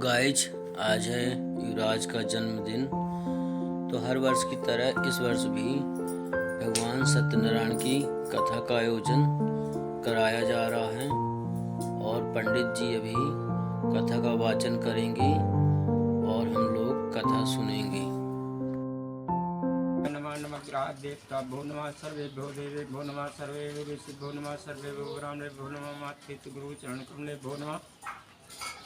Guys, आज है युवराज का जन्मदिन। तो हर वर्ष की तरह इस वर्ष भी भगवान सत्यनारायण की कथा का आयोजन कराया जा रहा है और पंडित जी अभी कथा का वाचन करेंगे और हम लोग कथा सुनेंगे। नमः नमः देवताभ्यो नमः सर्वेभ्यो देवेभ्यो नमः सर्वे ऋषिभ्यो नमः सर्वेभ्यो ब्राह्मणेभ्यो नमः मातृ गुरु चरण कमलेभ्यो नमः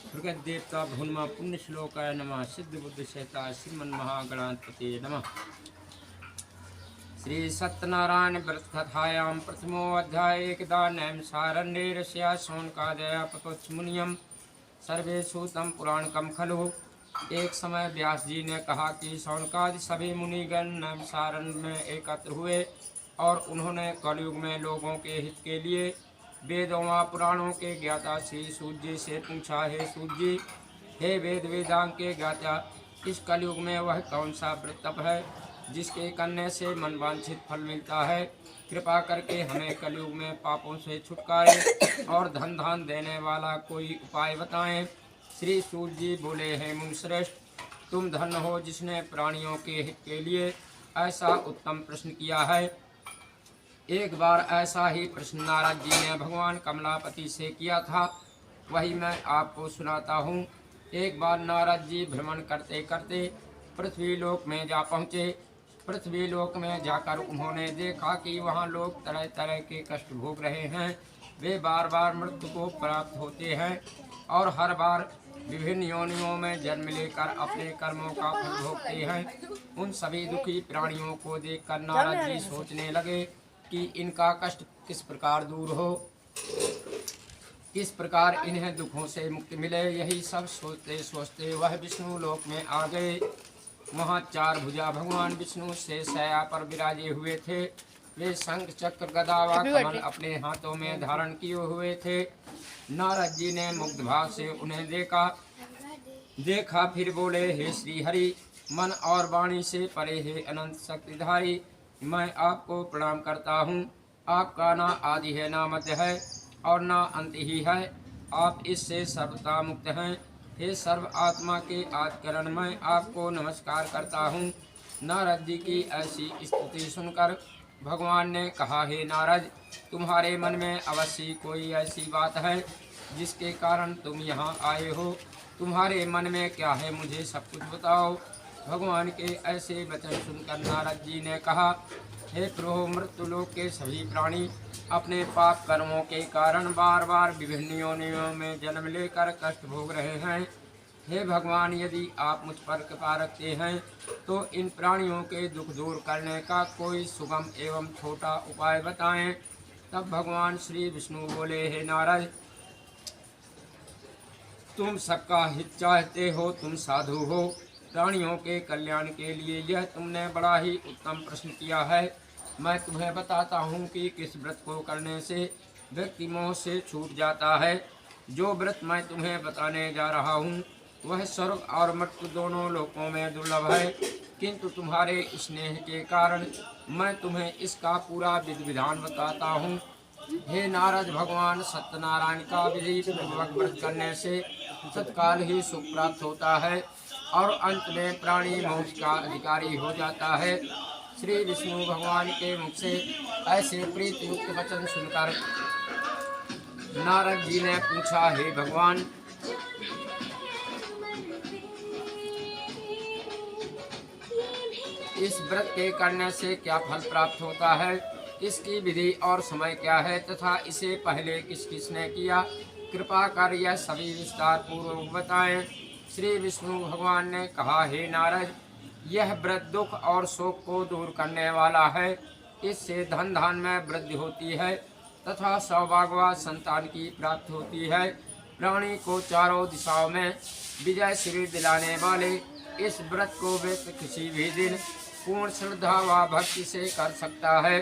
प्रगत देवताभ्यो नमः पुण्य श्लोकाय नमः सिद्ध बुद्धि सहिताय श्रीमन महागणाधिपते नमः। श्री सत्यनारायण व्रत कथायां प्रथमो अध्याय एकदानयं सारण्ये ऋषया शौनकादया पतोच्च मुनियं सर्वे सूतम पुराणकम खलु। एक समय व्यास जी ने कहा कि शौनकादि सभी मुनिगण नैमिषारण्य में एकत्र हुए और उन्होंने कलयुग में लोगों के हित के लिए वेदों व पुराणों के ज्ञाता श्री सूत जी से पूछा, हे सूत जी, हे वेद वेदांग के ज्ञाता, इस कलयुग में वह कौन सा व्रत तप है जिसके करने से मनवांछित फल मिलता है? कृपा करके हमें कलयुग में पापों से छुटकारे और धन धान देने वाला कोई उपाय बताएं। श्री सूत जी बोले, हे मुनिश्रेष्ठ, तुम धन्य हो जिसने प्राणियों के हित के लिए ऐसा उत्तम प्रश्न किया है। एक बार ऐसा ही प्रश्न नारद जी ने भगवान कमलापति से किया था, वही मैं आपको सुनाता हूँ। एक बार नारद जी भ्रमण करते करते पृथ्वी लोक में जा पहुँचे। पृथ्वी लोक में जाकर उन्होंने देखा कि वहाँ लोग तरह तरह के कष्ट भोग रहे हैं। वे बार बार मृत्यु को प्राप्त होते हैं और हर बार विभिन्न योनियों में जन्म लेकर अपने कर्मों का फल भोगते हैं। उन सभी दुखी प्राणियों को देखकर नारद जी सोचने लगे कि इनका कष्ट किस प्रकार दूर हो, किस प्रकार इन्हें दुखों से मुक्ति मिले। यही सब सोचते सोचते वह विष्णु लोक में आ गए। वहाँ चार भुजा भगवान विष्णु से शैया पर विराजे हुए थे। वे शंख चक्र गदा व कमल अपने हाथों में धारण किए हुए थे। नारद जी ने मुग्ध भाव से उन्हें देखा फिर बोले, हे श्री हरि, मन और वाणी से परे हे अनंत शक्तिधारी, मैं आपको प्रणाम करता हूँ। आपका ना आदि है ना मध्य है और ना अंत ही है। आप इससे सर्वथा मुक्त हैं। हे सर्व आत्मा के आदिकरण, मैं आपको नमस्कार करता हूँ। नारद जी की ऐसी स्तुति सुनकर भगवान ने कहा, हे नारद, तुम्हारे मन में अवश्य कोई ऐसी बात है जिसके कारण तुम यहाँ आए हो। तुम्हारे मन में क्या है, मुझे सब कुछ बताओ। भगवान के ऐसे वचन सुनकर नारद जी ने कहा, हे प्रभु, मृत्युलोक के सभी प्राणी अपने पाप कर्मों के कारण बार बार विभिन्न योनियों में जन्म लेकर कष्ट भोग रहे हैं। हे भगवान, यदि आप मुझ पर कृपा रखते हैं तो इन प्राणियों के दुख दूर करने का कोई सुगम एवं छोटा उपाय बताएं। तब भगवान श्री विष्णु बोले, हे नारद, तुम सबका हित चाहते हो, तुम साधु हो। प्राणियों के कल्याण के लिए यह तुमने बड़ा ही उत्तम प्रश्न किया है। मैं तुम्हें बताता हूँ कि किस व्रत को करने से व्यक्ति मोह से छूट जाता है। जो व्रत मैं तुम्हें बताने जा रहा हूँ वह स्वर्ग और मृत्यु दोनों लोकों में दुर्लभ है, किंतु तुम्हारे स्नेह के कारण मैं तुम्हें इसका पूरा विधि विधान बताता हूँ। हे नारद, भगवान सत्यनारायण का विधि पूर्वक व्रत करने से तत्काल ही सुख प्राप्त होता है और अंत में प्राणी मोक्ष का अधिकारी हो जाता है। श्री विष्णु भगवान के मुख से ऐसे प्रीति युक्त वचन सुनकर नारद जी ने पूछा, हे भगवान, इस व्रत के करने से क्या फल प्राप्त होता है, इसकी विधि और समय क्या है तथा इसे पहले किस किसने किया? कृपा कर यह सभी विस्तार पूर्वक बताएं। श्री विष्णु भगवान ने कहा, हे नारद, यह व्रत दुख और शोक को दूर करने वाला है। इससे धन धान में वृद्धि होती है तथा सौभाग्यवान संतान की प्राप्ति होती है। प्राणी को चारों दिशाओं में विजय श्री दिलाने वाले इस व्रत को व्यक्ति किसी भी दिन पूर्ण श्रद्धा व भक्ति से कर सकता है।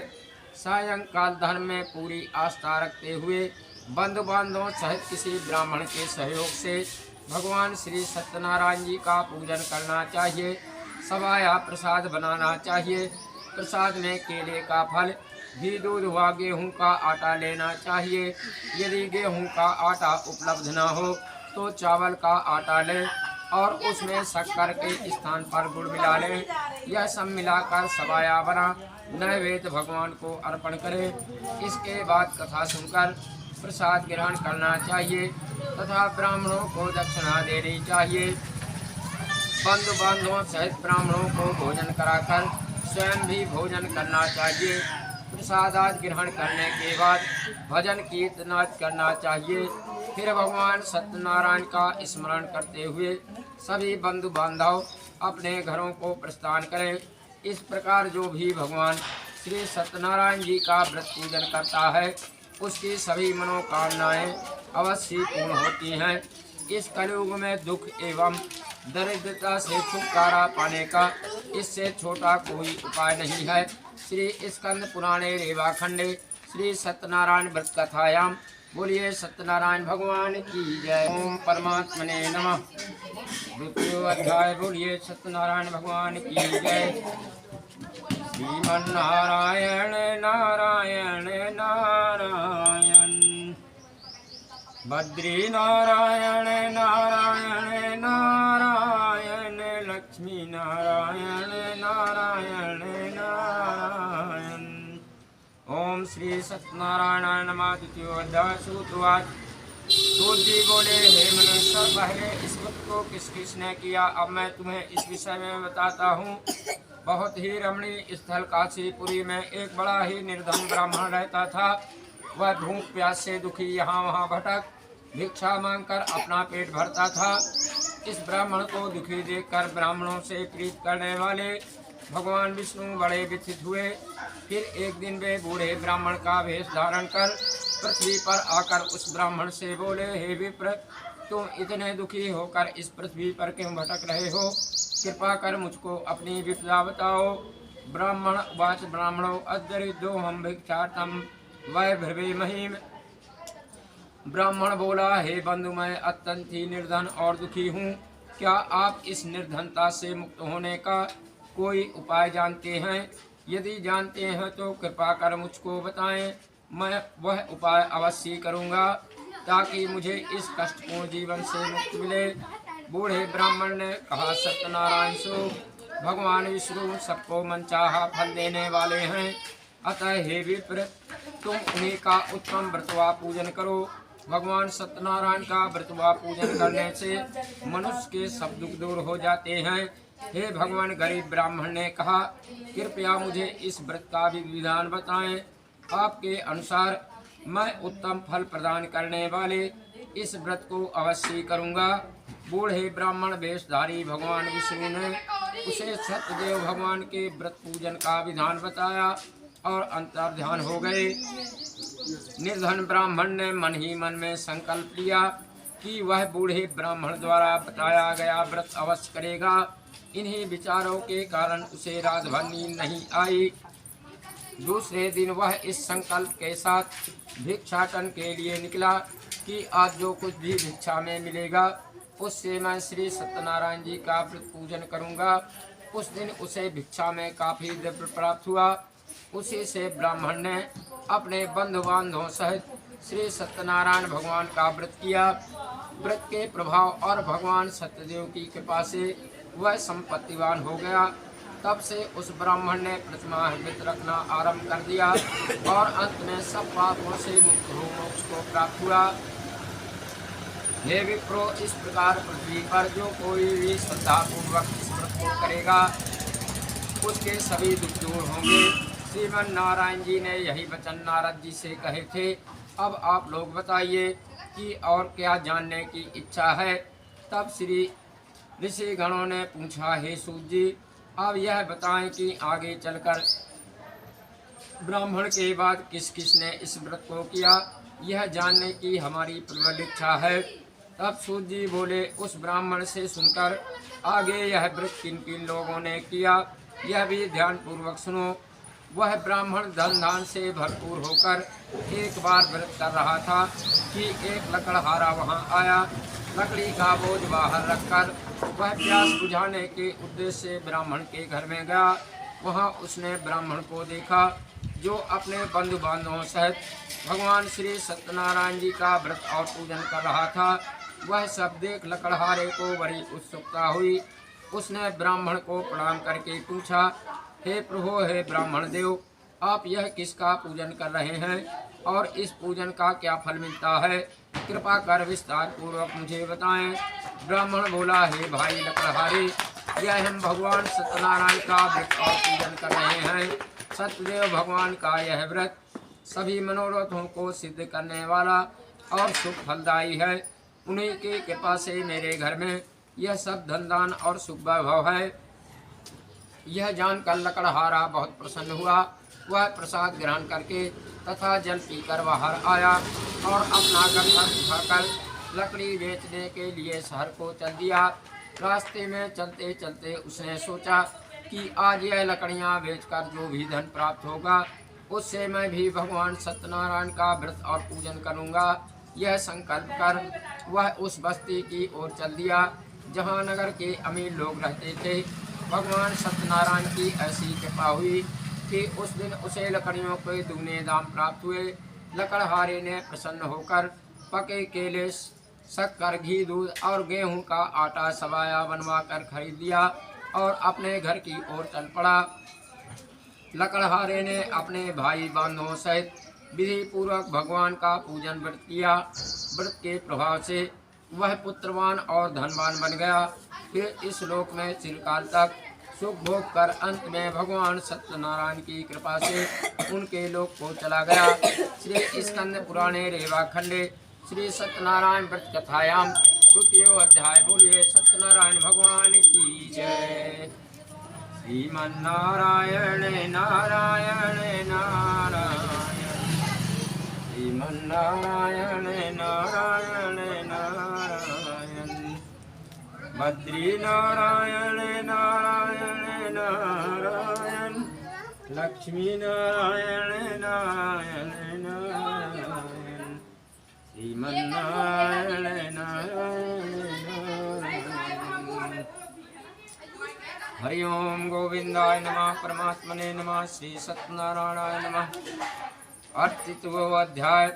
सायंकाल धर्म में पूरी आस्था रखते हुए बंधु बांधवों सहित किसी ब्राह्मण के सहयोग से भगवान श्री सत्यनारायण जी का पूजन करना चाहिए। सवाया प्रसाद बनाना चाहिए। प्रसाद में केले का फल, घी, दूध व गेहूँ का आटा लेना चाहिए। यदि गेहूँ का आटा उपलब्ध न हो तो चावल का आटा लें और उसमें शक्कर के स्थान पर गुड़ मिला लें। यह सब मिलाकर सवाया बना नैवेद्य भगवान को अर्पण करें। इसके बाद कथा सुनकर प्रसाद ग्रहण करना चाहिए तथा ब्राह्मणों को दक्षिणा देनी चाहिए। बंधु बांधवों सहित ब्राह्मणों को भोजन कराकर स्वयं भी भोजन करना चाहिए। प्रसाद आदि ग्रहण करने के बाद भजन कीर्तन आदि करना चाहिए। फिर भगवान सत्यनारायण का स्मरण करते हुए सभी बंधु बांधव अपने घरों को प्रस्थान करें। इस प्रकार जो भी भगवान श्री सत्यनारायण जी का व्रत पूजन करता है उसकी सभी मनोकामनाएं अवश्य पूर्ण होती हैं। इस कलयुग में दुख एवं दरिद्रता से छुटकारा पाने का इससे छोटा कोई उपाय नहीं है। श्री स्कंद पुराणे रेवाखंडे श्री सत्यनारायण व्रत कथायाम बोलिए सत्यनारायण भगवान की जय। ओम परमात्मने नमः। द्वितीय अध्याय बोलिए सत्यनारायण भगवान की जय। श्रीमन्नारायण नारायण नारायण बद्री नारायण नारायण नारायण लक्ष्मी नारायण नारायण नारायण। ओम श्री सत्यनारायण नमः। द्वितीय अध्याय सूत्रवाद। सूत जी बोले हे मनुष्य पहले इस व्रत को किस किसने किया, अब मैं तुम्हें इस विषय में बताता हूँ। बहुत ही रमणीय स्थल काशीपुरी में एक बड़ा ही निर्धन ब्राह्मण रहता था। वह भूख प्यास से दुखी यहाँ वहाँ भटक भिक्षा मांगकर अपना पेट भरता था। इस ब्राह्मण को दुखी देखकर ब्राह्मणों से प्रीत करने वाले भगवान विष्णु बड़े व्यथित हुए। फिर एक दिन वे बूढ़े ब्राह्मण का वेश धारण कर पृथ्वी पर आकर उस ब्राह्मण से बोले, हे विप्र, तुम इतने दुखी होकर इस पृथ्वी पर क्यों भटक रहे हो? कृपा कर मुझको अपनी विपदा बताओ। ब्राह्मण वाच ब्राह्मणो अदरिद्रो हम भिक्षार्थम वै भ्रवे महिम। ब्राह्मण बोला, हे बंधु, मैं अत्यंत ही निर्धन और दुखी हूँ। क्या आप इस निर्धनता से मुक्त होने का कोई उपाय जानते हैं? यदि जानते हैं तो कृपा कर मुझको बताएं। मैं वह उपाय अवश्य करूँगा ताकि मुझे इस कष्टपूर्ण जीवन से मुक्ति मिले। बूढ़े ब्राह्मण ने कहा, सत्यनारायण सो भगवान विष्णु सबको मनचाहा फल देने वाले हैं। अतः हे विप्र, तुम उन्हीं का उत्तम व्रतवा पूजन करो। भगवान सत्यनारायण का व्रतवा पूजन करने से मनुष्य के सब दुख दूर हो जाते हैं। हे भगवान, गरीब ब्राह्मण ने कहा, कृपया मुझे इस व्रत का विधान बताएं। आपके अनुसार मैं उत्तम फल प्रदान करने वाले इस व्रत को अवश्य करूंगा। बूढ़े ब्राह्मण वेशधारी भगवान विष्णु ने उसे सत्यदेव भगवान के व्रत पूजन का विधान बताया और अंतर्ध्यान हो गए। निर्धन ब्राह्मण ने मन ही मन में संकल्प लिया कि वह बूढ़े ब्राह्मण द्वारा बताया गया व्रत अवश्य करेगा। इन्हीं विचारों के कारण उसे रात भर नींद नहीं आई। दूसरे दिन वह इस संकल्प के साथ भिक्षाटन के लिए निकला कि आज जो कुछ भी भिक्षा में मिलेगा उससे मैं श्री सत्यनारायण जी का व्रत पूजन करूंगा। उस दिन उसे भिक्षा में काफी द्रव्य प्राप्त हुआ। उसी से ब्राह्मण ने अपने बंधु बांधवों सहित श्री सत्यनारायण भगवान का व्रत किया। व्रत के प्रभाव और भगवान सत्यदेव की कृपा से वह संपत्तिवान हो गया। तब से उस ब्राह्मण ने प्रतिमाह व्रत रखना आरंभ कर दिया और अंत में सब पापों से मुक्त हो मोक्ष को प्राप्त हुआ। हे विप्रो, इस प्रकार पृथ्वी पर जो कोई भी श्रद्धापूर्वक इस व्रत को करेगा उसके सभी दुख दूर होंगे। श्रीमन नारायण जी ने यही वचन नारद जी से कहे थे। अब आप लोग बताइए कि और क्या जानने की इच्छा है? तब श्री ऋषि गणों ने पूछा, हे सूत जी, अब यह बताएं कि आगे चलकर ब्राह्मण के बाद किस किस ने इस व्रत को किया, यह जानने की हमारी प्रबल इच्छा है। तब सूत जी बोले, उस ब्राह्मण से सुनकर आगे यह व्रत किन किन लोगों ने किया यह भी ध्यान पूर्वक सुनो। वह ब्राह्मण धन धान से भरपूर होकर एक बार व्रत कर रहा था कि एक लकड़हारा वहां आया। लकड़ी का बोझ बाहर रखकर वह प्यास बुझाने के उद्देश्य से ब्राह्मण के घर में गया। वहां उसने ब्राह्मण को देखा जो अपने बंधु बांधवों सहित भगवान श्री सत्यनारायण जी का व्रत और पूजन कर रहा था। वह सब देख लकड़हारे को बड़ी उत्सुकता हुई। उसने ब्राह्मण को प्रणाम करके पूछा, हे प्रभु, हे ब्राह्मण देव, आप यह किसका पूजन कर रहे हैं और इस पूजन का क्या फल मिलता है? कृपा कर विस्तार पूर्वक मुझे बताएं। ब्राह्मण बोला, हे भाई लकड़हारे, यह हम भगवान सत्यनारायण का व्रत और पूजन कर रहे हैं। सत्यदेव भगवान का यह व्रत सभी मनोरथों को सिद्ध करने वाला और सुख फलदायी है। उन्हीं की कृपा से मेरे घर में यह सब धन दान और सुख वैभव है। यह जानकर लकड़हारा बहुत प्रसन्न हुआ। वह प्रसाद ग्रहण करके तथा जल पीकर बाहर आया और अपना गट्ठर उठाकर लकड़ी बेचने के लिए शहर को चल दिया। रास्ते में चलते चलते उसने सोचा कि आज यह लकड़ियां बेचकर जो भी धन प्राप्त होगा उससे मैं भी भगवान सत्यनारायण का व्रत और पूजन करूंगा। यह संकल्प कर वह उस बस्ती की ओर चल दिया जहां नगर के अमीर लोग रहते थे। भगवान सत्यनारायण की ऐसी कृपा हुई कि उस दिन उसे लकड़ियों के दुगने दाम प्राप्त हुए। लकड़हारे ने प्रसन्न होकर पके केले, शक्कर, घी, दूध और गेहूं का आटा सवाया बनवा कर खरीद लिया और अपने घर की ओर चल पड़ा। लकड़हारे ने अपने भाई बंधुओं सहित विधि पूर्वक भगवान का पूजन व्रत किया। व्रत के प्रभाव से वह पुत्रवान और धनवान बन गया। फिर इस लोक में चिरकाल तक सुख भोग कर अंत में भगवान सत्यनारायण की कृपा से उनके लोक को चला गया। श्री स्कंद पुराणे रेवा खंडे श्री सत्यनारायण व्रत कथायाम द्वितीय अध्याय। बोलिए सत्यनारायण भगवान की जय। श्रीमन्नारायण नारायण नारायण, श्रीमन्नारायण नारायण नारायण, बद्री नारायण नारायण नारायण, लक्ष्मी नारायण नारायण नारायण, श्रीमन्नारायण नारायण नारायण। हरि ओम गोविंदाय नमः, परमात्मने नमः, श्री सत्यनारायणाय नमः। अर्थितो अध्याय।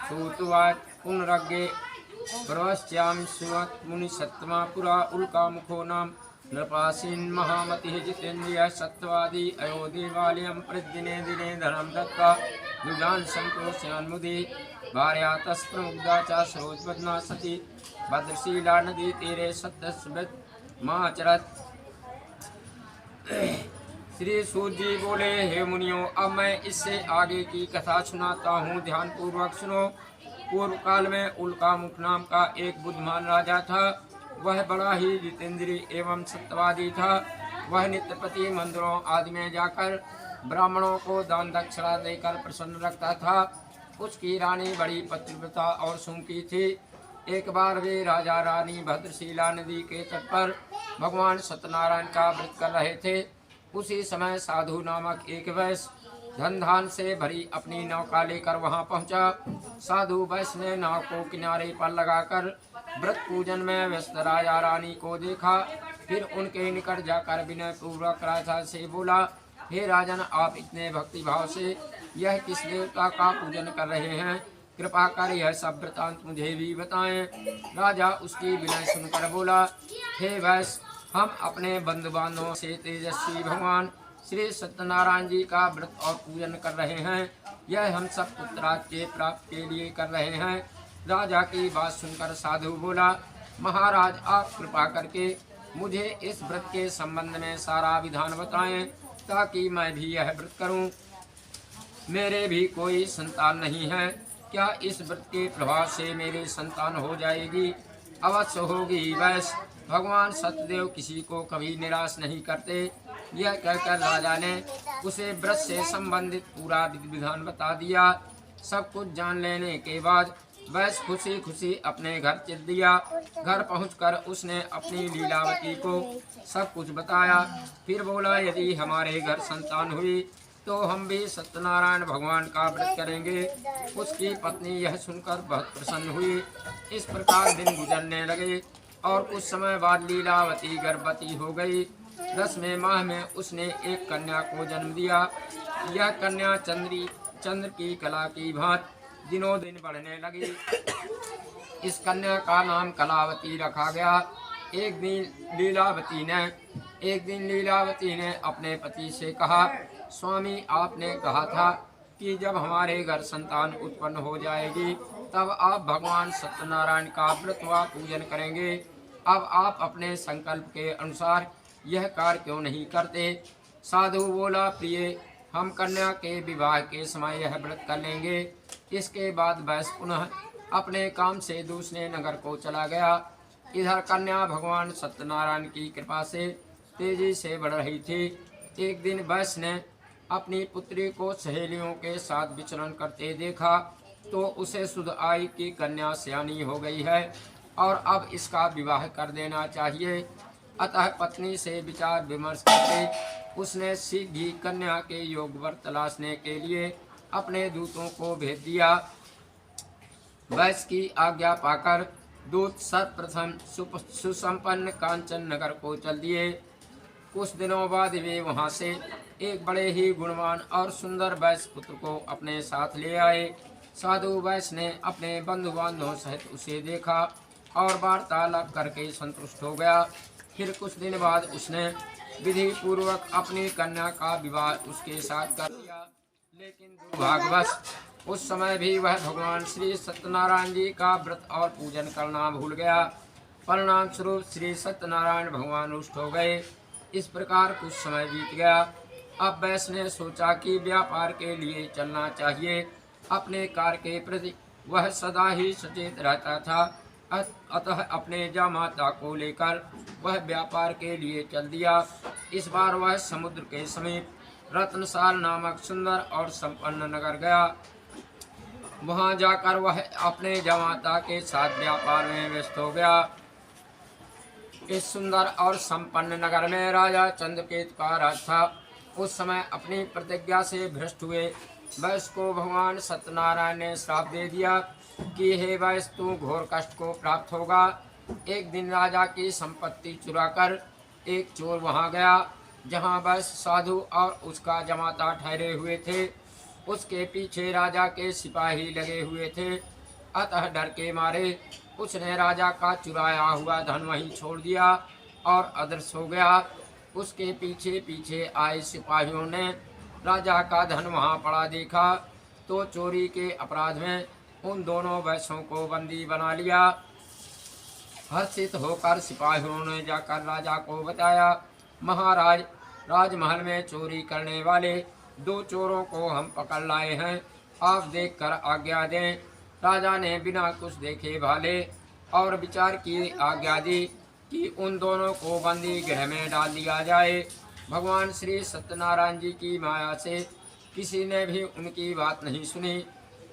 सूतवाच पुनरग्गे प्रवश्याम सुवत् मुनि सत्तमा पुरा उल्का मुखो नाम नृपासीन महामतिः जितेन्द्रिय सत्वादी अयो देवालयं प्रतिदिने दिने धनं दत्त्वा युगान् संतोष्यान्मुदे भार्या तस्प्रमुग्धा च सरोजबध्ना सती भद्रशीला नदी तीरे सत्यस्मृत माचरत। श्री सूत जी बोले, हे मुनियों, अब मैं इससे आगे की कथा सुनाता हूँ, ध्यान पूर्वक सुनो। पूर्व काल में उल्कामुख नाम का एक बुद्धिमान राजा था। वह बड़ा ही जितेंद्रिय एवं सत्यवादी था। वह नित्य प्रति मंदिरों आदि में जाकर ब्राह्मणों को दान दक्षिणा देकर प्रसन्न रखता था। उसकी रानी बड़ी पतिव्रता और सुमुखी थी। एक बार वे राजा रानी भद्रशीला नदी के तट पर भगवान सत्यनारायण का व्रत कर रहे थे। उसी समय साधु नामक एक वैश्य धन धान से भरी अपनी नौका लेकर वहां पहुंचा। साधु वैश्य ने नाव को किनारे पर लगाकर व्रत पूजन में व्यस्त राजा रानी को देखा। फिर उनके निकट जाकर विनय पूर्वक राजा से बोला, हे राजन, आप इतने भक्ति भाव से यह किस देवता का पूजन कर रहे हैं? कृपा कर यह सब वृतांत मुझे भी बताएं। राजा उसकी विनय सुनकर बोला, हे वैश्य, हम अपने बंधु बांधवों से तेजस्वी भगवान श्री सत्यनारायण जी का व्रत और पूजन कर रहे हैं। यह हम सब पुत्रार्थ के प्राप्त के लिए कर रहे हैं। राजा की बात सुनकर साधु बोला, महाराज, आप कृपा करके मुझे इस व्रत के संबंध में सारा विधान बताएं ताकि मैं भी यह व्रत करूं। मेरे भी कोई संतान नहीं है। क्या इस व्रत के प्रभाव से मेरी संतान हो जाएगी? अवश्य होगी। वैश्य भगवान सत्यदेव किसी को कभी निराश नहीं करते। यह कहकर राजा ने उसे व्रत से संबंधित पूरा विधान बता दिया। सब कुछ जान लेने के बाद वैश्य खुशी खुशी अपने घर चल दिया। घर पहुंचकर उसने अपनी लीलावती को सब कुछ बताया। फिर बोला, यदि हमारे घर संतान हुई तो हम भी सत्यनारायण भगवान का व्रत करेंगे। उसकी पत्नी यह सुनकर बहुत प्रसन्न हुई। इस प्रकार दिन गुजरने लगे और कुछ समय बाद लीलावती गर्भवती हो गई। 10वें माह में उसने एक कन्या को जन्म दिया। यह कन्या चंद्र की कला की भांति दिनों दिन बढ़ने लगी। इस कन्या का नाम कलावती रखा गया। एक दिन लीलावती ने अपने पति से कहा, स्वामी, आपने कहा था कि जब हमारे घर संतान उत्पन्न हो जाएगी तब आप भगवान सत्यनारायण का व्रत व पूजन करेंगे। अब आप अपने संकल्प के अनुसार यह कार्य क्यों नहीं करते? साधु बोला, प्रिय, हम कन्या के विवाह के समय यह व्रत कर लेंगे। इसके बाद वैश्य पुनः अपने काम से दूसरे नगर को चला गया। इधर कन्या भगवान सत्यनारायण की कृपा से तेजी से बढ़ रही थी। एक दिन वैश्य ने अपनी पुत्री को सहेलियों के साथ विचरण करते देखा तो उसे सुध आई कि कन्या सयानी हो गई है और अब इसका विवाह कर देना चाहिए। अतः पत्नी से विचार विमर्श करके उसने शीघ्र ही कन्या के योग वर तलाशने के लिए अपने दूतों को भेज दिया। वैश्य की आज्ञा पाकर दूत सर्वप्रथम सुसंपन्न कांचन नगर को चल दिए। कुछ दिनों बाद वे वहां से एक बड़े ही गुणवान और सुंदर वैश्य पुत्र को अपने साथ ले आए। साधु वैश्य ने अपने बंधु बांधवों सहित उसे देखा और वार्तालाप करके संतुष्ट हो गया। फिर कुछ दिन बाद उसने विधि पूर्वक अपनी कन्या का विवाह उसके साथ कर दिया। लेकिन दुर्भाग्यवश उस समय भी वह भगवान श्री सत्यनारायण जी का व्रत और पूजन करना भूल गया। परिणाम स्वरूप श्री सत्यनारायण भगवान रुष्ट हो गए। इस प्रकार कुछ समय बीत गया। अब वैश्य ने सोचा कि व्यापार के लिए चलना चाहिए। अपने कार्य के प्रति वह सदा ही सचेत रहता था। अतः अपने जामाता को लेकर वह व्यापार के लिए चल दिया। इस बार वह समुद्र के समीप रत्नसाल नामक सुंदर और संपन्न नगर गया। वहां जाकर वह अपने जामाता के साथ व्यापार में व्यस्त हो गया। इस सुंदर और संपन्न नगर में राजा चंद्रकेतु का राज था। उस समय अपनी प्रतिज्ञा से भ्रष्ट हुए वैश्य को भगवान सत्यनारायण ने श्राप दे दिया कि हे वैश्य, तू घोर कष्ट को प्राप्त होगा। एक दिन राजा की संपत्ति चुराकर एक चोर वहां गया जहां वैश्य साधु और उसका जमाता ठहरे हुए थे। उसके पीछे राजा के सिपाही लगे हुए थे। अतः डर के मारे उसने राजा का चुराया हुआ धन वहीं छोड़ दिया और अदृश्य हो गया। उसके पीछे पीछे आए सिपाहियों ने राजा का धन वहां पड़ा देखा तो चोरी के अपराध में उन दोनों वैश्यों को बंदी बना लिया। हर्षित होकर सिपाहियों ने जाकर राजा को बताया, महाराज, राजमहल में चोरी करने वाले 2 चोरों को हम पकड़ लाए हैं, आप देखकर आज्ञा दें। राजा ने बिना कुछ देखे भाले और विचार की आज्ञा दी कि उन दोनों को बंदी गृह में डाल दिया जाए। भगवान श्री सत्यनारायण जी की माया से किसी ने भी उनकी बात नहीं सुनी।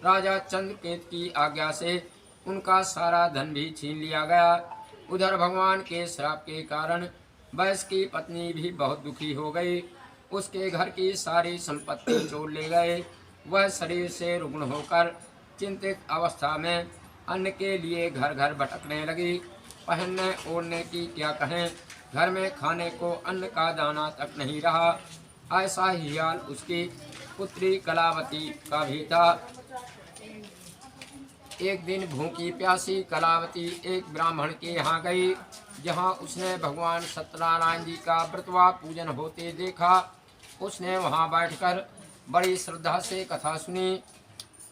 राजा चंद्रकेतु की आज्ञा से उनका सारा धन भी छीन लिया गया। उधर भगवान के श्राप के कारण वैश्य की पत्नी भी बहुत दुखी हो गई। उसके घर की सारी संपत्ति चोर ले गए। वह शरीर से रुग्ण होकर चिंतित अवस्था में अन्न के लिए घर घर भटकने लगी। पहनने ओढ़ने की क्या कहें, घर में खाने को अन्न का दाना तक नहीं रहा। ऐसा ही हाल उसकी पुत्री कलावती का भी था। एक दिन भूखी प्यासी कलावती एक ब्राह्मण के यहाँ गई जहाँ उसने भगवान सत्यनारायण जी का व्रत व पूजन होते देखा। उसने वहाँ बैठकर बड़ी श्रद्धा से कथा सुनी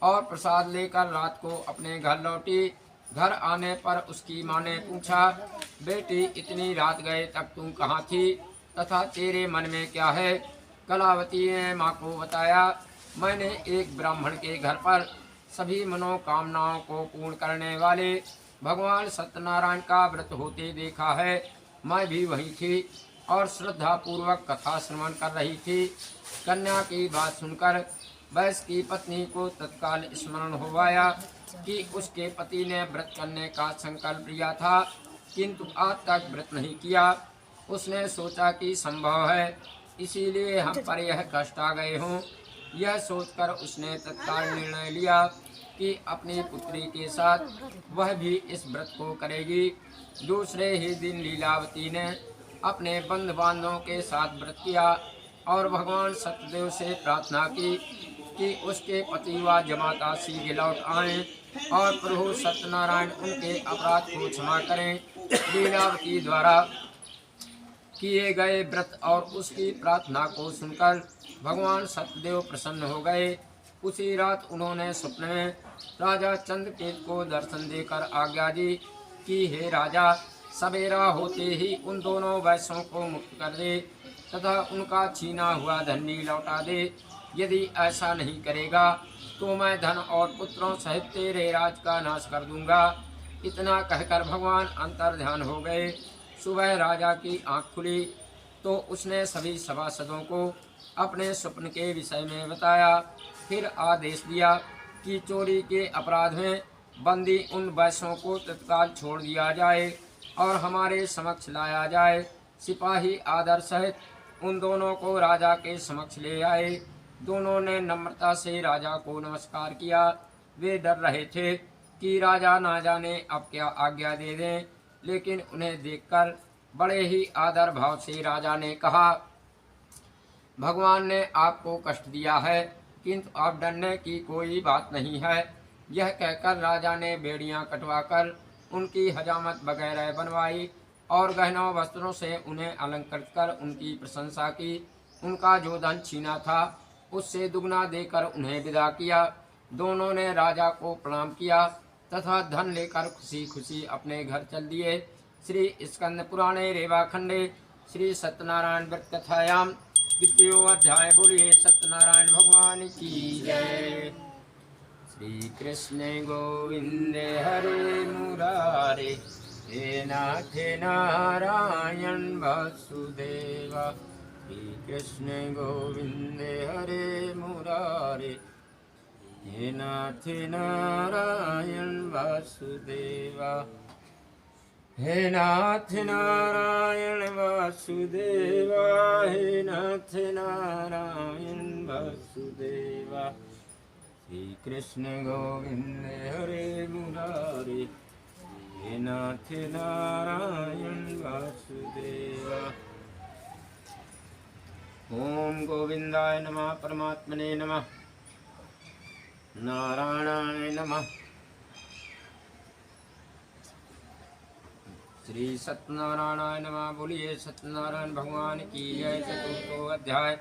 और प्रसाद लेकर रात को अपने घर लौटी। घर आने पर उसकी माँ ने पूछा, बेटी, इतनी रात गए तक तू कहाँ थी तथा तेरे मन में क्या है? कलावती ने माँ को बताया, मैंने एक ब्राह्मण के घर पर सभी मनोकामनाओं को पूर्ण करने वाले भगवान सत्यनारायण का व्रत होते देखा है। मैं भी वहीं थी और श्रद्धा पूर्वक कथा श्रवण कर रही थी। कन्या की बात सुनकर वैश्य की पत्नी को तत्काल स्मरण हो आया कि उसके पति ने व्रत करने का संकल्प लिया था किंतु आज तक व्रत नहीं किया। उसने सोचा कि संभव है इसीलिए हम पर यह कष्ट आ गए हों। यह सोचकर उसने तत्काल निर्णय लिया कि अपनी पुत्री के साथ वह भी इस व्रत को करेगी। दूसरे ही दिन लीलावती ने अपने बंधु बांधवों के साथ व्रत किया और भगवान सत्यदेव से प्रार्थना की कि उसके पति व जमाता शीघ्र लौट आएं। और प्रभु सत्यनारायण उनके अपराध को क्षमा करें। लीलावती द्वारा किए गए व्रत और उसकी प्रार्थना को सुनकर भगवान सत्यदेव प्रसन्न हो गए। उसी रात उन्होंने स्वप्न में राजा चंद्रकेत को दर्शन देकर आज्ञा दी कि हे राजा, सवेरा होते ही उन दोनों वैश्यों को मुक्त कर दे तथा उनका छीना हुआ धन लौटा दे। यदि ऐसा नहीं करेगा तो मैं धन और पुत्रों सहित तेरे राज का नाश कर दूंगा। इतना कहकर भगवान अंतर ध्यान हो गए। सुबह राजा की आंख खुली तो उसने सभी सभासदों को अपने स्वप्न के विषय में बताया। फिर आदेश दिया कि चोरी के अपराध में बंदी उन वैश्यों को तत्काल छोड़ दिया जाए और हमारे समक्ष लाया जाए। सिपाही आदर सहित उन दोनों को राजा के समक्ष ले आए। दोनों ने नम्रता से राजा को नमस्कार किया। वे डर रहे थे कि राजा ना जाने अब क्या आज्ञा दे दें, लेकिन उन्हें देखकर बड़े ही आदर भाव से राजा ने कहा, भगवान ने आपको कष्ट दिया है किंतु अब डरने की कोई बात नहीं है। यह कहकर राजा ने बेड़ियां कटवाकर उनकी हजामत वगैरह बनवाई और गहनों वस्त्रों से उन्हें अलंकृत कर उनकी प्रशंसा की। उनका जो धन छीना था उससे दुगना देकर उन्हें विदा किया। दोनों ने राजा को प्रणाम किया तथा धन लेकर खुशी खुशी अपने घर चल दिए। श्री स्कंद पुराणे रेवाखंडे श्री सत्यनारायण व्रत कथायाम द्वितीय अध्याय। बोलिए सत्यनारायण भगवान की जय। श्री कृष्ण गोविंद हरे मुरारे, हे नाथ नारायण वासुदेवा। श्री कृष्ण गोविंद हरे मुरारे, हे नाथ नारायण वासुदेवा। हे नाथ नारायण वासुदेवा, हे नाथ नारायण वासुदेवा। श्री कृष्ण गोविंद हरे मुरारे, हे नाथ नारायण वासुदेवा। ओम गोविंदाय नमः, परमात्मने नमः, नारायणाय नमः। श्री सत्यनारायण नमः। बोलिए सत्यनारायण भगवान की जय। चतुर्थो अध्याय।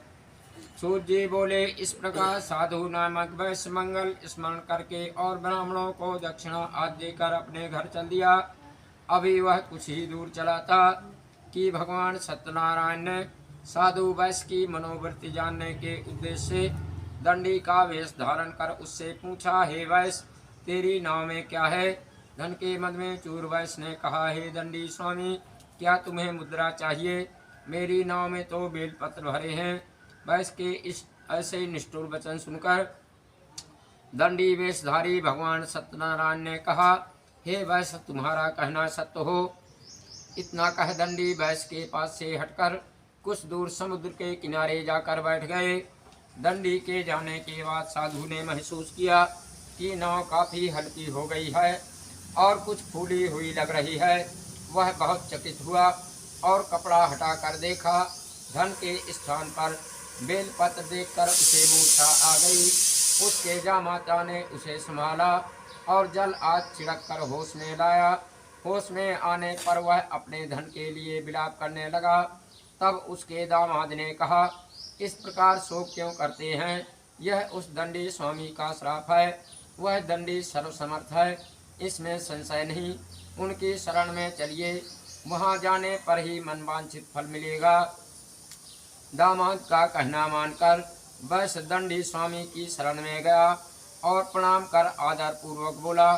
सूत जी बोले, इस प्रकार साधु नामक वैश्य मंगल स्मरण करके और ब्राह्मणों को दक्षिणा आदि देकर अपने घर चल दिया। अभी वह कुछ ही दूर चला था कि भगवान सत्यनारायण ने साधु वैश्य की मनोवृत्ति जानने के उद्देश्य से दंडी का वेश धारण कर उससे पूछा, हे वैश्य, तेरी नाव में क्या है? धन के मद में चूर वैश्य ने कहा, हे दंडी स्वामी, क्या तुम्हें मुद्रा चाहिए? मेरी नाव में तो बेलपत्र भरे हैं। वैश्य के इस ऐसे निष्ठुर वचन सुनकर दंडी वेशधारी भगवान सत्यनारायण ने कहा, हे वैश्य, तुम्हारा कहना सत्य हो। इतना कह दंडी वैश्य के पास से हटकर कुछ दूर समुद्र के किनारे जाकर बैठ गए। दंडी के जाने के बाद साधु ने महसूस किया कि नाव काफी हल्की हो गई है और कुछ फूली हुई लग रही है। वह बहुत चकित हुआ और कपड़ा हटाकर देखा। धन के स्थान पर बेलपत्र देखकर उसे मूर्छा आ गई। उसके जामाता ने उसे संभाला और जल आज छिड़क कर होश में लाया। होश में आने पर वह अपने धन के लिए विलाप करने लगा। तब उसके दामाद ने कहा, इस प्रकार शोक क्यों करते हैं? यह उस दंडी स्वामी का श्राप है। वह दंडी सर्वसमर्थ है, इसमें संशय नहीं। उनकी शरण में चलिए, वहां जाने पर ही मनवांछित फल मिलेगा। दामाद का कहना मानकर वैश्य दंडी स्वामी की शरण में गया और प्रणाम कर आदर पूर्वक बोला,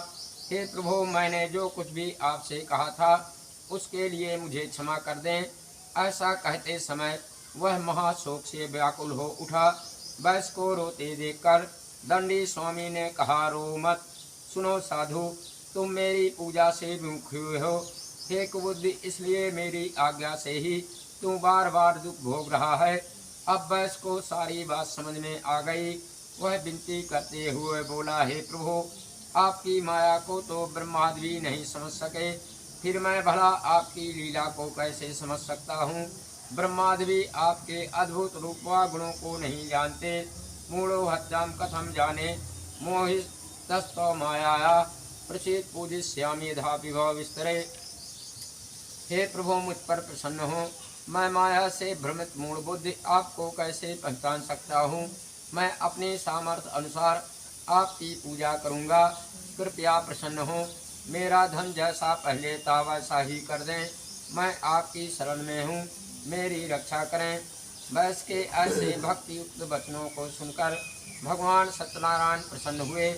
हे प्रभु, मैंने जो कुछ भी आपसे कहा था उसके लिए मुझे क्षमा कर दें। ऐसा कहते समय वह महाशोक से व्याकुल हो उठा। वैश्य को रोते देखकर दंडी स्वामी ने कहा, रो मत। सुनो साधु, तुम मेरी पूजा से विमुख हुए हो। हे कुबुद्धि, इसलिए मेरी आज्ञा से ही तू बार बार दुख भोग रहा है। अब वैश्य को सारी बात समझ में आ गई। वह विनती करते हुए बोला, हे प्रभु, आपकी माया को तो ब्रह्मादि भी नहीं समझ सके, फिर मैं भला आपकी लीला को कैसे समझ सकता हूँ? ब्रह्मादि भी आपके अद्भुत रूप व गुणों को नहीं जानते। मूढ़ो हत्याम कथम जाने, तस्तो मायाया प्रसीद पूजिष्यामि यथा विभव विस्तरे। हे प्रभु मुझ पर प्रसन्न हो, मैं माया से भ्रमित मूढ़ बुद्धि आपको कैसे पहचान सकता हूँ। मैं अपने सामर्थ्य अनुसार आपकी पूजा करूँगा, कृपया प्रसन्न हो। मेरा धन जैसा पहले था वैसा ही कर दें, मैं आपकी शरण में हूँ, मेरी रक्षा करें। वैश्य के ऐसे भक्ति युक्त वचनों को सुनकर भगवान सत्यनारायण प्रसन्न हुए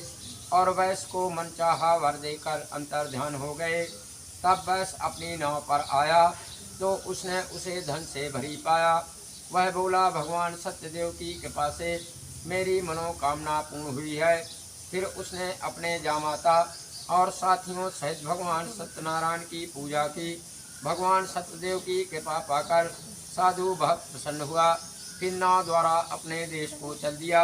और वैश्य को मनचाहा वर देकर अंतर्ध्यान हो गए। तब वैश्य अपनी नाव पर आया तो उसने उसे धन से भरी पाया। वह बोला, भगवान सत्यदेव की कृपा से मेरी मनोकामना पूर्ण हुई है। फिर उसने अपने जामाता और साथियों सहित भगवान सत्यनारायण की पूजा की। भगवान सत्यदेव की कृपा पाकर साधु भक्त प्रसन्न हुआ। फिर नाव द्वारा अपने देश को चल दिया।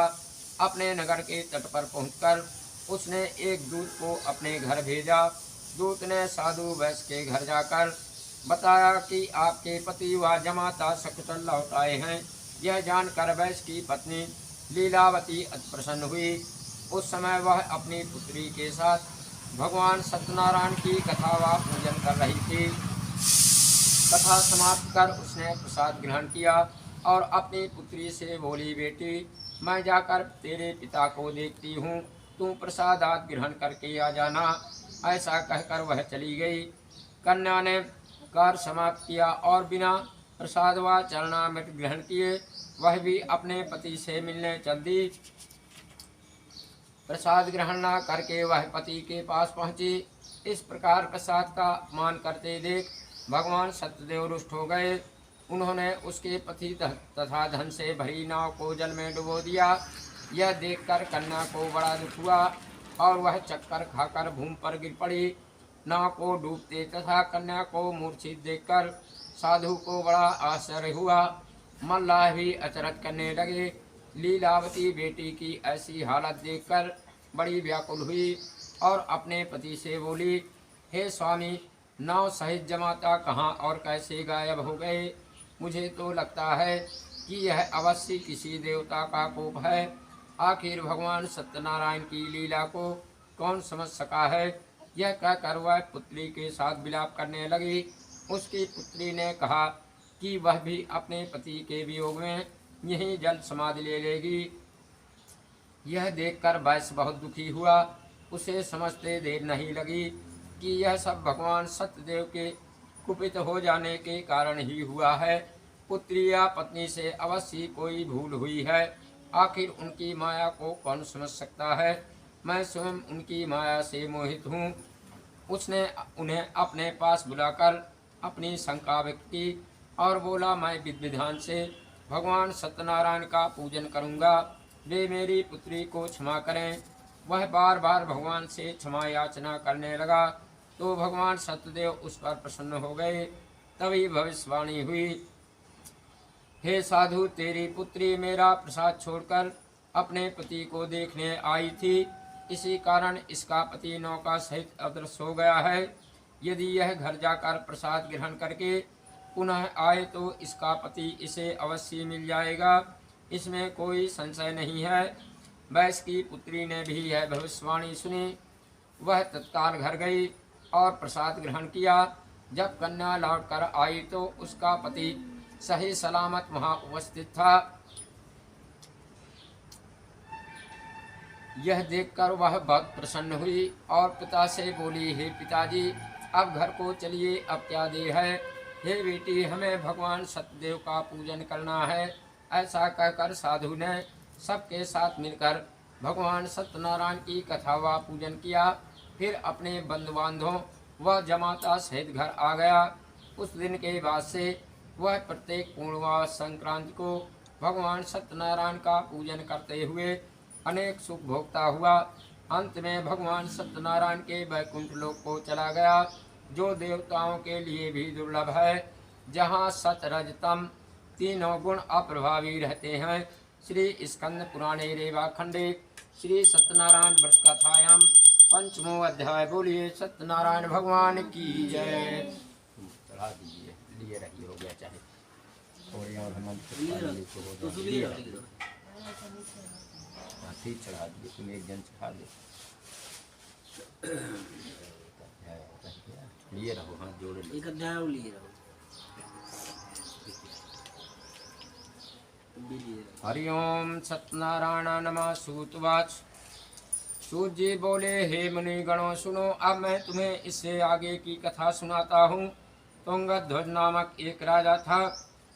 अपने नगर के तट पर पहुंचकर उसने एक दूत को अपने घर भेजा। दूत ने साधु वैश्य के घर जाकर बताया कि आपके पति व जमाता सकुशल लौट आए हैं। यह जानकर वैश्य की पत्नी लीलावती अति प्रसन्न हुई। उस समय वह अपनी पुत्री के साथ भगवान सत्यनारायण की कथा व पूजन कर रही थी। कथा समाप्त कर उसने प्रसाद ग्रहण किया और अपनी पुत्री से बोली, बेटी मैं जाकर तेरे पिता को देखती हूँ, तू प्रसाद आदि ग्रहण करके आ जाना। ऐसा कहकर वह चली गई। कन्या ने कार्य समाप्त किया और बिना प्रसाद व चरणामृत ग्रहण किए वह भी अपने पति से मिलने चल दी। प्रसाद ग्रहण न करके वह पति के पास पहुंची। इस प्रकार प्रसाद का अपमान करते देख भगवान सत्यदेव रुष्ट हो गए। उन्होंने उसके पति तथा धन से भरी नाव को जल में डुबो दिया। यह देखकर कन्या को बड़ा दुख हुआ और वह चक्कर खाकर भूमि पर गिर पड़ी। नाव को डूबते तथा कन्या को मूर्छित देखकर साधु को बड़ा आश्चर्य हुआ। मल्लाह भी अचरज करने लगे। लीलावती बेटी की ऐसी हालत देखकर बड़ी व्याकुल हुई और अपने पति से बोली, हे स्वामी, नाव सहित जमाता कहाँ और कैसे गायब हो गए। मुझे तो लगता है कि यह अवश्य किसी देवता का कोप है। आखिर भगवान सत्यनारायण की लीला को कौन समझ सका है। यह कहकर वह पुत्री के साथ विलाप करने लगी। उसकी पुत्री ने कहा कि वह भी अपने पति के वियोग में यहीं जल समाधि ले लेगी। यह देखकर वैश्य बहुत दुखी हुआ। उसे समझते देर नहीं लगी कि यह सब भगवान सत्यदेव के कुपित हो जाने के कारण ही हुआ है। पुत्री या पत्नी से अवश्य कोई भूल हुई है। आखिर उनकी माया को कौन समझ सकता है। मैं स्वयं उनकी माया से मोहित हूँ। उसने उन्हें अपने पास बुलाकर अपनी शंका व्यक्त की और बोला, मैं विधि विधान से भगवान सत्यनारायण का पूजन करूँगा, वे मेरी पुत्री को क्षमा करें। वह बार बार भगवान से क्षमा याचना करने लगा तो भगवान सत्यदेव उस पर प्रसन्न हो गए। तभी भविष्यवाणी हुई, हे साधु, तेरी पुत्री मेरा प्रसाद छोड़कर अपने पति को देखने आई थी। इसी कारण इसका पति नौका सहित अदृश्य हो गया है। यदि यह घर जाकर प्रसाद ग्रहण करके पुनः आए तो इसका पति इसे अवश्य मिल जाएगा, इसमें कोई संशय नहीं है। वैश्य की पुत्री ने भी यह भविष्यवाणी सुनी। वह तत्काल घर गई और प्रसाद ग्रहण किया। जब कन्या लौट कर आई तो उसका पति सही सलामत वहां उपस्थित था। यह देखकर वह बहुत प्रसन्न हुई और पिता से बोली, हे पिताजी, अब घर को चलिए, अब क्या देर है। हे बेटी, हमें भगवान सत्यदेव का पूजन करना है। ऐसा कहकर साधु ने सबके साथ मिलकर भगवान सत्यनारायण की कथा व पूजन किया। फिर अपने बंधु बांधवों व जमाता सहित घर आ गया। उस दिन के बाद से वह प्रत्येक पूर्णिमा संक्रांति को भगवान सत्यनारायण का पूजन करते हुए अनेक सुख भोगता हुआ अंत में भगवान सत्यनारायण के वैकुंठ लोक को चला गया, जो देवताओं के लिए भी दुर्लभ है, जहाँ सत रज तम तीनों गुण अप्रभावी रहते हैं। श्री स्कंद पुराणे रेवा खंडे श्री सत्यनारायण व्रत कथायाम पंचमो अध्याय। बोलिए सत्यनारायण भगवान की जय। चढ़ा दीजिए, लिए रहिए, हो गया चाहे और हम ठीक चढ़ा दिए, तुम एक जन चढ़ा दे। लिए रहो, हाथ जोड़े लो। एक अध्याय और लिए रहो। हरि ओम सत्यनारायण नमः। सूतवाच। सूत जी बोले, हे मुनि गणों सुनो, अब मैं तुम्हें इससे आगे की कथा सुनाता हूँ। तुंगध्वज नामक एक राजा था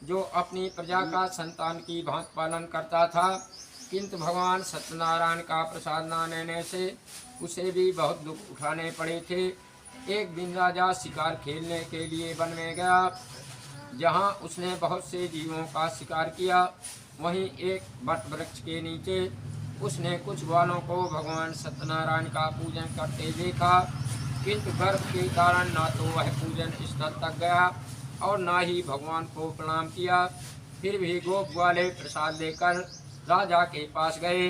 जो अपनी प्रजा का संतान की भांति पालन करता था, किंतु भगवान सत्यनारायण का प्रसाद न लेने से उसे भी बहुत दुख उठाने पड़े थे। एक दिन राजा शिकार खेलने के लिए वन में गया, जहाँ उसने बहुत से जीवों का शिकार किया। वहीं एक वट वृक्ष के नीचे उसने कुछ ग्वालों को भगवान सत्यनारायण का पूजन करते देखा, किंतु गर्व के कारण न तो वह पूजन स्थल तक गया और न ही भगवान को प्रणाम किया। फिर भी गोप ग्वाले प्रसाद लेकर राजा के पास गए।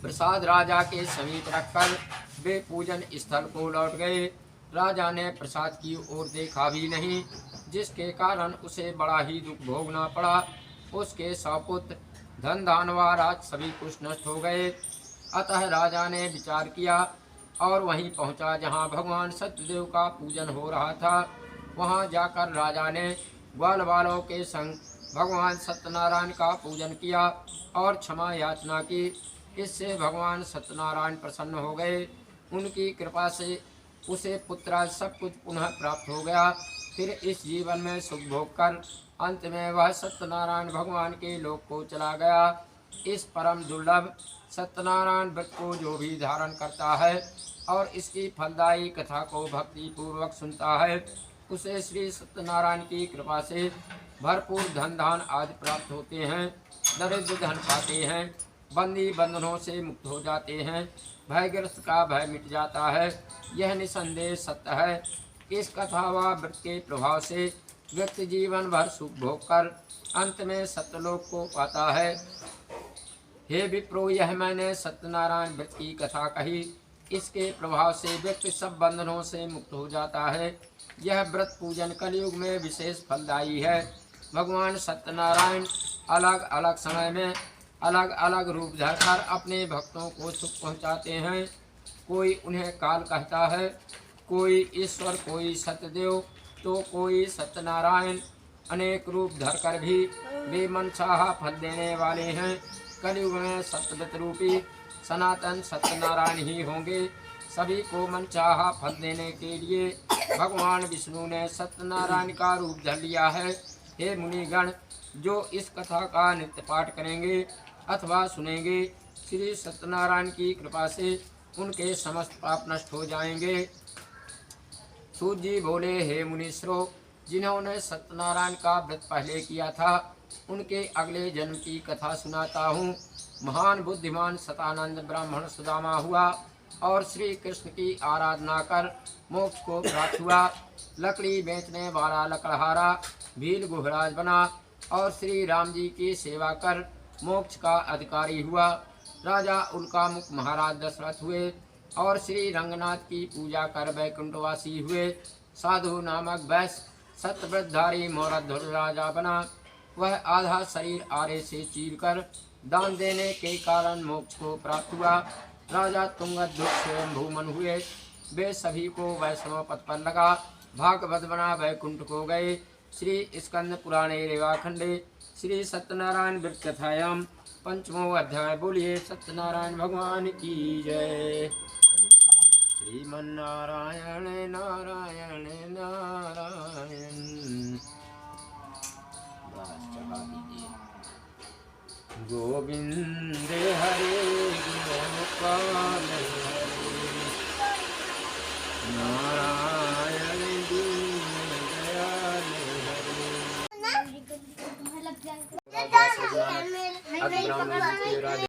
प्रसाद राजा के समीप रखकर वे पूजन स्थल को लौट गए। राजा ने प्रसाद की ओर देखा भी नहीं, जिसके कारण उसे बड़ा ही दुख भोगना पड़ा। उसके सपुत्र धन दानवा राज सभी कुछ नष्ट हो गए। अतः राजा ने विचार किया और वहीं पहुंचा जहां भगवान सत्यदेव का पूजन हो रहा था। वहां जाकर राजा ने ग्वाल वालों के संग भगवान सत्यनारायण का पूजन किया और क्षमा याचना की। इससे भगवान सत्यनारायण प्रसन्न हो गए। उनकी कृपा से उसे पुत्र सब कुछ पुनः प्राप्त हो गया। फिर इस जीवन में सुख भोग कर अंत में वह सत्यनारायण भगवान के लोक को चला गया। इस परम दुर्लभ सत्यनारायण व्रत को जो भी धारण करता है और इसकी फलदायी कथा को भक्ति पूर्वक सुनता है, उसे श्री सत्यनारायण की कृपा से भरपूर धन धान आदि प्राप्त होते हैं, दरिद्र धन पाते हैं, बंदी बंधनों से मुक्त हो जाते हैं, भयग्रस्त का भय मिट जाता है। यह निसंदेह सत्य है। इस कथा व व्रत के प्रभाव से व्यक्ति जीवन भर सुख भोग कर अंत में सत्यलोक को पाता है। हे विप्रो, यह मैंने सत्यनारायण व्रत की कथा कही। इसके प्रभाव से व्यक्ति सब बंधनों से मुक्त हो जाता है। यह व्रत पूजन कलयुग में विशेष फलदायी है। भगवान सत्यनारायण अलग अलग समय में अलग अलग रूप धरकर अपने भक्तों को सुख पहुँचाते हैं। कोई उन्हें काल कहता है, कोई ईश्वर, कोई सत्यदेव, तो कोई सत्यनारायण। अनेक रूप धरकर भी वे मनचाहा फल देने वाले हैं। कलयुग में सत्यव्रत रूपी सनातन सत्यनारायण ही होंगे। सभी को मनचाहा फल देने के लिए भगवान विष्णु ने सत्यनारायण का रूप धर लिया है। हे मुनिगण, जो इस कथा का नित्य पाठ करेंगे अथवा सुनेंगे, श्री सत्यनारायण की कृपा से उनके समस्त पाप नष्ट हो जाएंगे। सूत जी बोले, हे मुनीश्वरों, जिन्होंने सत्यनारायण का व्रत पहले किया था, उनके अगले जन्म की कथा सुनाता हूँ। महान बुद्धिमान सतानंद ब्राह्मण सुदामा हुआ और श्री कृष्ण की आराधना कर मोक्ष को प्राप्त हुआ। लकड़ी बेचने वाला लकड़हारा भील गुहराज बना और श्री राम जी की सेवा कर मोक्ष का अधिकारी हुआ। राजा उल्कामुख महाराज दशरथ हुए और श्री रंगनाथ की पूजा कर वैकुंठवासी हुए। साधु नामक वैश्य सत्यव्रतधारी मौरध्वज राजा बना। वह आधा शरीर आरे से चीरकर दान देने के कारण मोक्ष को प्राप्त हुआ। राजा तुंगध्वज स्वयंभूमन हुए। वे सभी को वैष्णव पद पर लगा भागवत बना वैकुंठ को गए। श्री स्कंद पुराणे रेवाखंडे श्री सत्यनारायण व्रत कथायाम पंचमो अध्याय। बोलिए सत्यनारायण भगवान की जय। श्रीमन्नारायण नारायण नारायण। गोविंद हरे गोपाल हरे नारायण दीन दयाल हरे।